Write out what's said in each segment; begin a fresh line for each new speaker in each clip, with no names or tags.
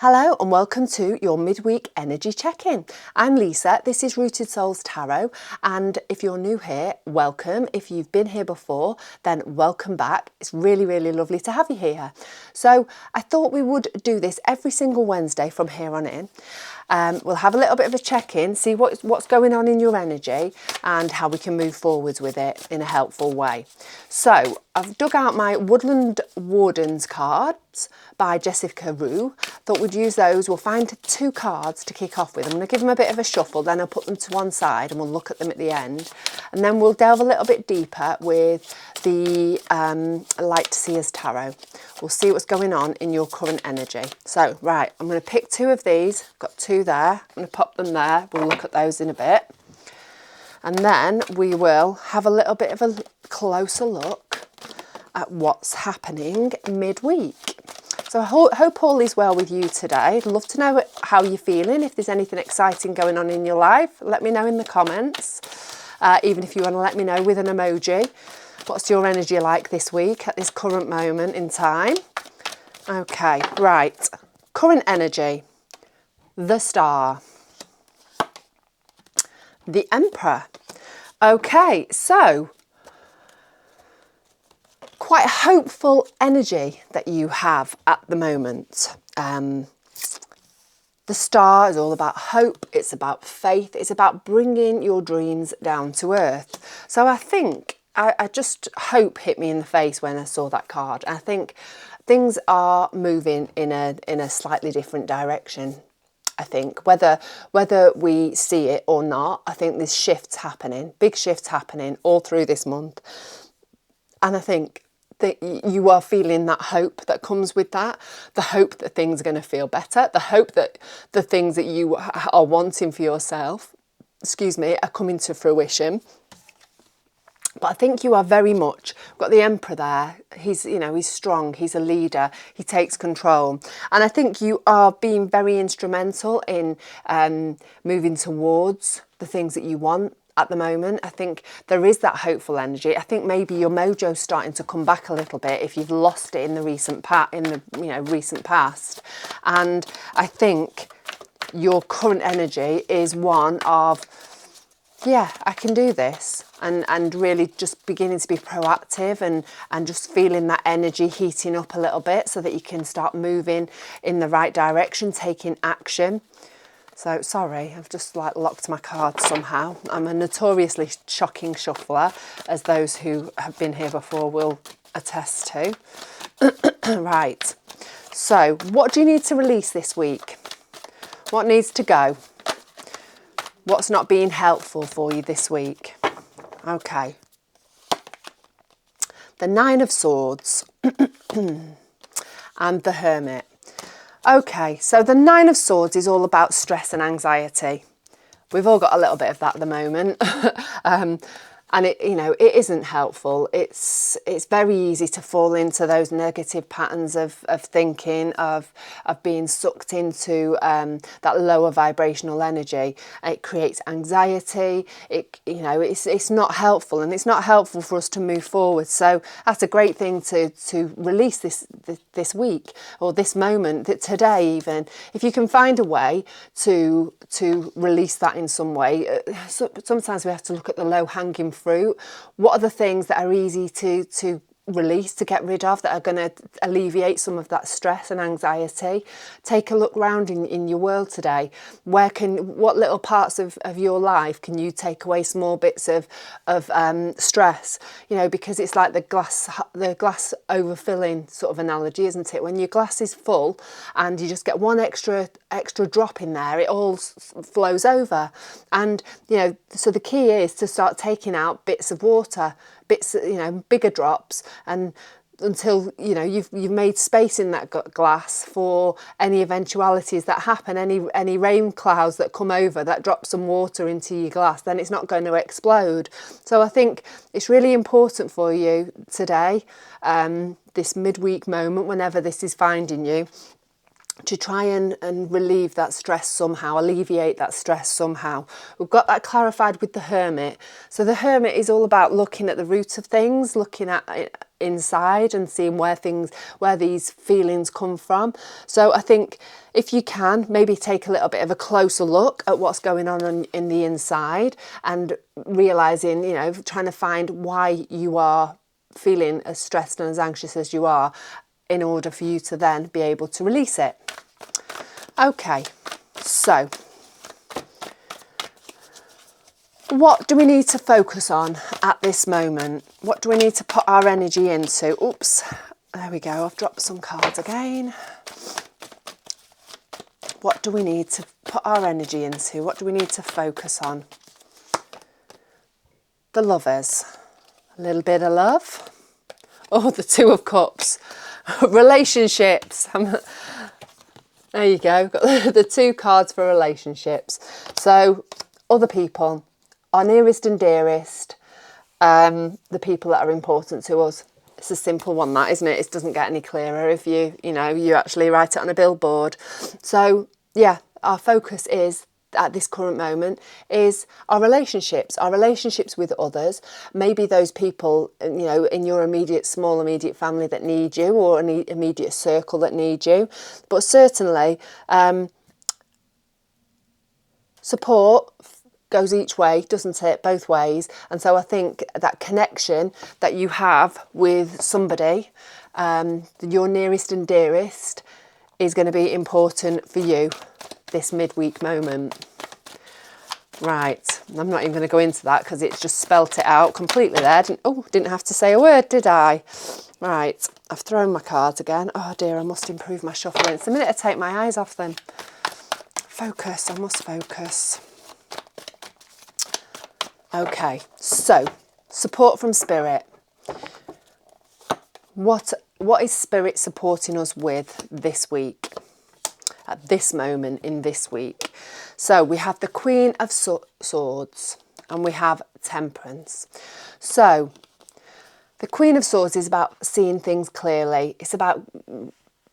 Hello and welcome to your midweek energy check-in. I'm Lisa, this is Rooted Souls Tarot, and if you're new here, welcome. If you've been here before, then welcome back. It's really lovely to have you here. So I thought we would do this every single Wednesday from here on in. We'll have a little bit of a check-in, see what's going on in your energy and how we can move forwards with it in a helpful way. So I've dug out my Woodland Wardens cards by Jessica Rue. Thought we'd use those. We'll find two cards to kick off with. I'm going to give them a bit of a shuffle, then I'll put them to one side and we'll look at them at the end. And then we'll delve a little bit deeper with the Light to See As Tarot. We'll see what's going on in your current energy. So, right, I'm going to pick two of these. I've got two there. I'm going to pop them there. We'll look at those in a bit. And then we will have a little bit of a closer look at what's happening midweek. So I hope all is well with you today. I'd love to know how you're feeling. If there's anything exciting going on in your life, let me know in the comments. Even if you want to let me know with an emoji. What's your energy like this week at this current moment in time? Okay, right. Current energy. The Star. The Emperor. Okay, so quite hopeful energy that you have at the moment. The Star is all about hope, it's about faith, it's about bringing your dreams down to earth. So I think, I just hope hit me in the face when I saw that card. I think things are moving in a slightly different direction. I think whether we see it or not, I think there's shifts happening, big shifts happening all through this month. And I think that you are feeling that hope that comes with that, the hope that things are going to feel better, the hope that the things that you are wanting for yourself, are coming to fruition. But I think you are very much, got the Emperor there, he's strong, he's a leader, he takes control. And I think you are being very instrumental in moving towards the things that you want at the moment. I think there is that hopeful energy. I think maybe your mojo's starting to come back a little bit if you've lost it in the recent past. And I think your current energy is one of, yeah, I can do this. And really just beginning to be proactive and just feeling that energy heating up a little bit so that you can start moving in the right direction, taking action. So, sorry, I've just locked my cards somehow. I'm a notoriously shocking shuffler, as those who have been here before will attest to. Right, so what do you need to release this week? What needs to go? What's not being helpful for you this week? Okay. The Nine of Swords and the Hermit. Okay, so the Nine of Swords is all about stress and anxiety. We've all got a little bit of that at the moment. And it isn't helpful. It's very easy to fall into those negative patterns of thinking, of being sucked into that lower vibrational energy. It creates anxiety. It's not helpful, and it's not helpful for us to move forward. So that's a great thing to release this week or this moment, today even. If you can find a way to release that in some way. Sometimes we have to look at the low-hanging fruit. What are the things that are easy to release, to get rid of, that are going to alleviate some of that stress and anxiety? Take a look round in your world today. What little parts of your life can you take away small bits of stress? Because it's like the glass overfilling sort of analogy, isn't it? When your glass is full and you just get one extra drop in there, it all flows over. And so the key is to start taking out bits of water, bigger drops, and until you've made space in that glass for any eventualities that happen, any rain clouds that come over that drop some water into your glass, then it's not going to explode. So I think it's really important for you today, this midweek moment, whenever this is finding you, to try and relieve that stress somehow, alleviate that stress somehow. We've got that clarified with the Hermit. So the Hermit is all about looking at the root of things, looking at it inside and seeing where these feelings come from. So I think if you can, maybe take a little bit of a closer look at what's going on in the inside, and realising, you know, trying to find why you are feeling as stressed and as anxious as you are, in order for you to then be able to release it. Okay, so what do we need to focus on at this moment? What do we need to put our energy into? Oops, there we go, I've dropped some cards again. What do we need to put our energy into? What do we need to focus on? The Lovers. A little bit of love. Oh, the Two of Cups. Relationships. There you go. Got the 2 cards for relationships. So, other people, our nearest and dearest, the people that are important to us. It's a simple one, that, isn't it? It doesn't get any clearer if you actually write it on a billboard. So, yeah, our focus is, at this current moment, is our relationships with others, maybe those people, you know, in your small immediate family that need you, or an immediate circle that need you, but certainly support goes each way, doesn't it? Both ways. And so I think that connection that you have with somebody, your nearest and dearest, is going to be important for you this midweek moment. Right, I'm not even going to go into that because it's just spelt it out completely there. Didn't have to say a word, did I? Right, I've thrown my cards again. Oh dear, I must improve my shuffling. It's the minute I take my eyes off them. Focus, I must focus. Okay, so support from Spirit. What is Spirit supporting us with this week? At this moment in this week. So we have the Queen of Swords and we have Temperance. So the Queen of Swords is about seeing things clearly. It's about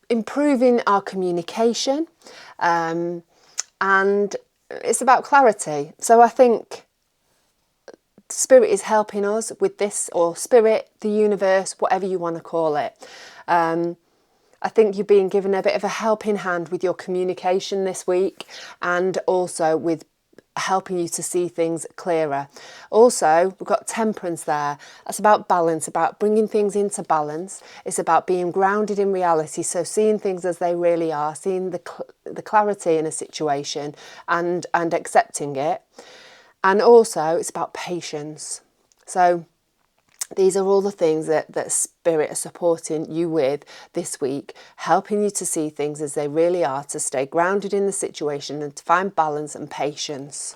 improving our communication, and it's about clarity. So I think Spirit is helping us with this, or Spirit, the universe, whatever you want to call it. I think you're being given a bit of a helping hand with your communication this week, and also with helping you to see things clearer. Also, we've got Temperance there. That's about balance, about bringing things into balance. It's about being grounded in reality, so seeing things as they really are, seeing the clarity in a situation and accepting it. And also, it's about patience. So these are all the things that Spirit are supporting you with this week, helping you to see things as they really are, to stay grounded in the situation and to find balance and patience.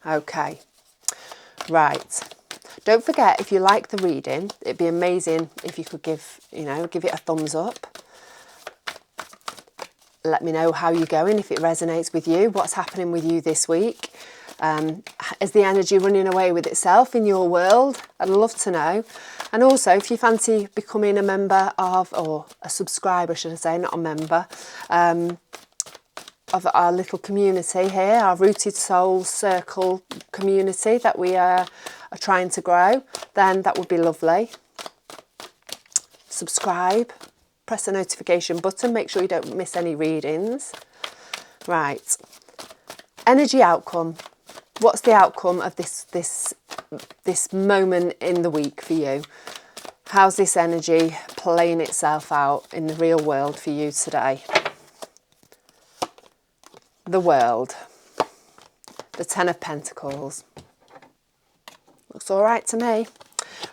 Okay, right. Don't forget, if you like the reading, it'd be amazing if you could give it a thumbs up. Let me know how you're going, if it resonates with you, what's happening with you this week. Is the energy running away with itself in your world? I'd love to know. And also, if you fancy becoming a member of, or a subscriber, should I say, not a member, of our little community here, our Rooted Souls Circle community that we are trying to grow, then that would be lovely. Subscribe, press the notification button, make sure you don't miss any readings. Right, energy outcome. What's the outcome of this moment in the week for you? How's this energy playing itself out in the real world for you today? The World. The Ten of Pentacles. Looks all right to me.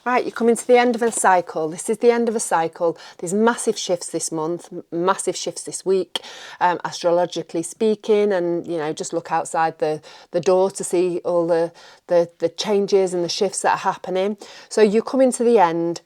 Right, you're coming to the end of a cycle. This is the end of a cycle. There's massive shifts this month, massive shifts this week, astrologically speaking, and just look outside the door to see all the changes and the shifts that are happening. So you're coming to the end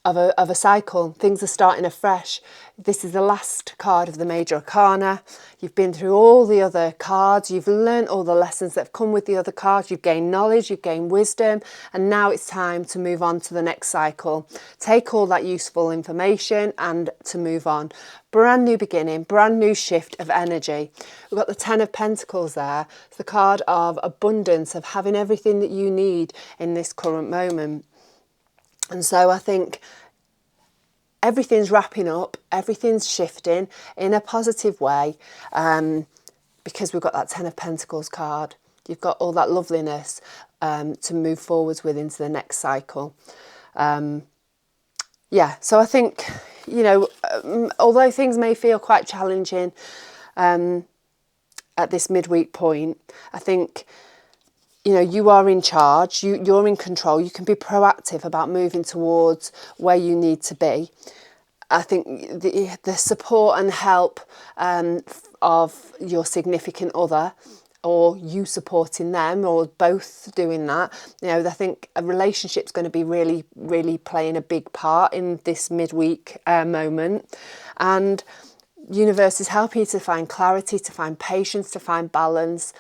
of a cycle. Things are starting afresh. This is the last card of the Major Arcana. You've been through all the other cards. You've learnt all the lessons that have come with the other cards. You've gained knowledge, you've gained wisdom, and now it's time to move on to the next cycle. Take all that useful information and to move on. Brand new beginning, brand new shift of energy. We've got the Ten of Pentacles there. It's the card of abundance, of having everything that you need in this current moment. And so I think everything's wrapping up, everything's shifting in a positive way, because we've got that Ten of Pentacles card. You've got all that loveliness to move forwards with into the next cycle. Yeah, so I think, you know, although things may feel quite challenging at this midweek point, I think, you know, you are in charge, you're in control, you can be proactive about moving towards where you need to be. I think the support and help of your significant other, or you supporting them, or both doing that, you know, I think a relationship's going to be really, really playing a big part in this midweek moment. And universe is helping you to find clarity, to find patience, to find balance.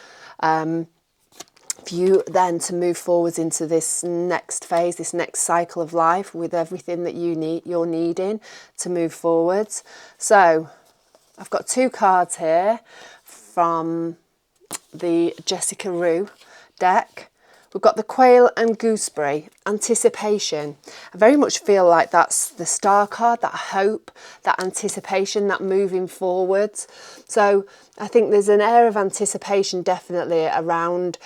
For you then to move forwards into this next phase, this next cycle of life with everything that you're needing to move forwards. So I've got two cards here from the Jessica Rue deck. We've got the Quail and Gooseberry, anticipation. I very much feel like that's the star card, that hope, that anticipation, that moving forwards. So I think there's an air of anticipation definitely around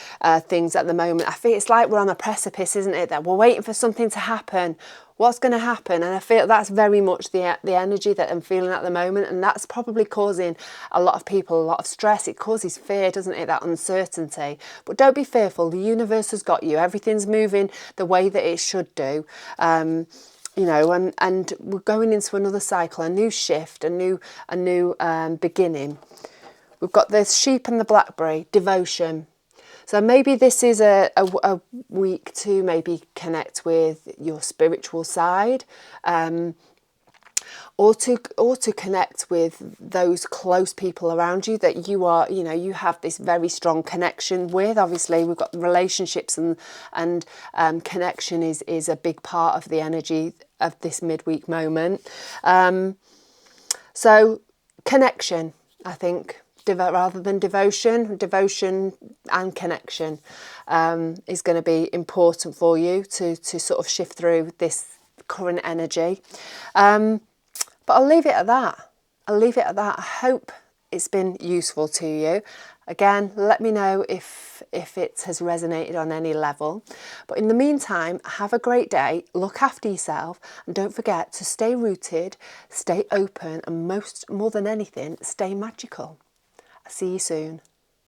things at the moment. I feel it's like we're on a precipice, isn't it? That we're waiting for something to happen. What's going to happen? And I feel that's very much the energy that I'm feeling at the moment, and that's probably causing a lot of people a lot of stress. It causes fear, doesn't it? That uncertainty. But don't be fearful. The universe has got you. Everything's moving the way that it should do. You know, and we're going into another cycle, a new shift, a new beginning. We've got the sheep and the blackberry, devotion. So maybe this is a week to maybe connect with your spiritual side, or to connect with those close people around you that you are, you know, you have this very strong connection with. Obviously, we've got relationships and connection is a big part of the energy of this midweek moment. So connection, I think. Rather than devotion and connection is going to be important for you to sort of shift through this current energy. But I'll leave it at that. I hope it's been useful to you. Again, let me know if it has resonated on any level. But in the meantime, have a great day, look after yourself, and don't forget to stay rooted, stay open, and more than anything, stay magical. See you soon.